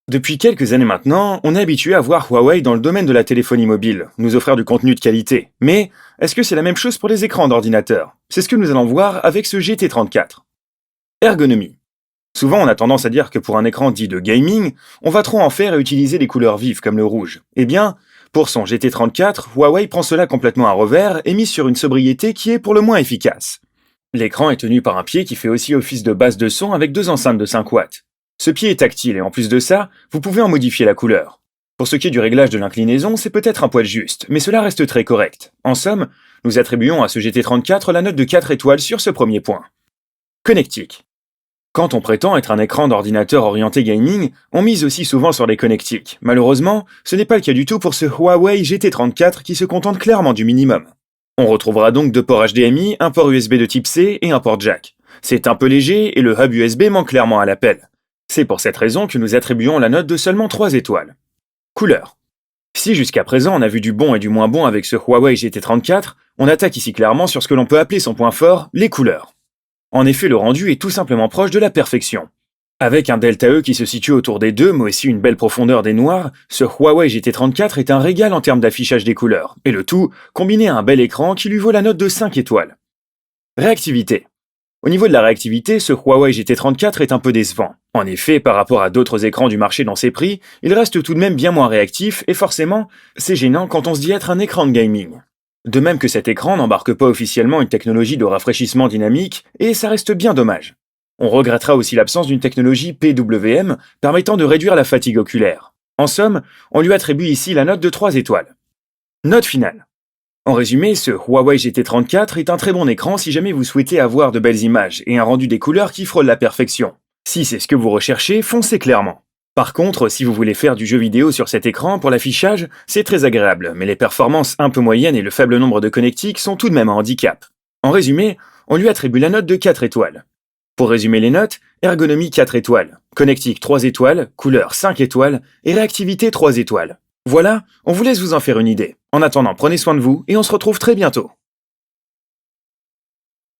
Depuis quelques années maintenant, on est habitué à voir Huawei dans le domaine de la téléphonie mobile, nous offrir du contenu de qualité. Mais est-ce que c'est la même chose pour les écrans d'ordinateur? C'est ce que nous allons voir avec ce GT34. Ergonomie. Souvent on a tendance à dire que pour un écran dit de gaming, on va trop en faire et utiliser des couleurs vives comme le rouge. Eh bien, pour son GT34, Huawei prend cela complètement à revers et mise sur une sobriété qui est pour le moins efficace. L'écran est tenu par un pied qui fait aussi office de base de son avec deux enceintes de 5 watts. Ce pied est tactile et en plus de ça, vous pouvez en modifier la couleur. Pour ce qui est du réglage de l'inclinaison, c'est peut-être un poil juste, mais cela reste très correct. En somme, nous attribuons à ce GT34 la note de 4 étoiles sur ce premier point. Connectiques. Quand on prétend être un écran d'ordinateur orienté gaming, on mise aussi souvent sur les connectiques. Malheureusement, ce n'est pas le cas du tout pour ce Huawei GT34 qui se contente clairement du minimum. On retrouvera donc deux ports HDMI, un port USB de type C et un port jack. C'est un peu léger et le hub USB manque clairement à l'appel. C'est pour cette raison que nous attribuons la note de seulement 3 étoiles. Couleur. Si jusqu'à présent on a vu du bon et du moins bon avec ce Huawei GT34, on attaque ici clairement sur ce que l'on peut appeler son point fort, les couleurs. En effet, le rendu est tout simplement proche de la perfection. Avec un delta E qui se situe autour des 2, mais aussi une belle profondeur des noirs, ce Huawei GT34 est un régal en termes d'affichage des couleurs, et le tout combiné à un bel écran qui lui vaut la note de 5 étoiles. Réactivité. Au niveau de la réactivité, ce Huawei GT34 est un peu décevant. En effet, par rapport à d'autres écrans du marché dans ses prix, il reste tout de même bien moins réactif, et forcément, c'est gênant quand on se dit être un écran de gaming. De même que cet écran n'embarque pas officiellement une technologie de rafraîchissement dynamique, et ça reste bien dommage. On regrettera aussi l'absence d'une technologie PWM permettant de réduire la fatigue oculaire. En somme, on lui attribue ici la note de 3 étoiles. Note finale. En résumé, ce Huawei GT34 est un très bon écran si jamais vous souhaitez avoir de belles images et un rendu des couleurs qui frôle la perfection. Si c'est ce que vous recherchez, foncez clairement. Par contre, si vous voulez faire du jeu vidéo sur cet écran pour l'affichage, c'est très agréable, mais les performances un peu moyennes et le faible nombre de connectiques sont tout de même un handicap. En résumé, on lui attribue la note de 4 étoiles. Pour résumer les notes, ergonomie 4 étoiles, connectique 3 étoiles, couleur 5 étoiles et réactivité 3 étoiles. Voilà, on vous laisse vous en faire une idée. En attendant, prenez soin de vous et on se retrouve très bientôt.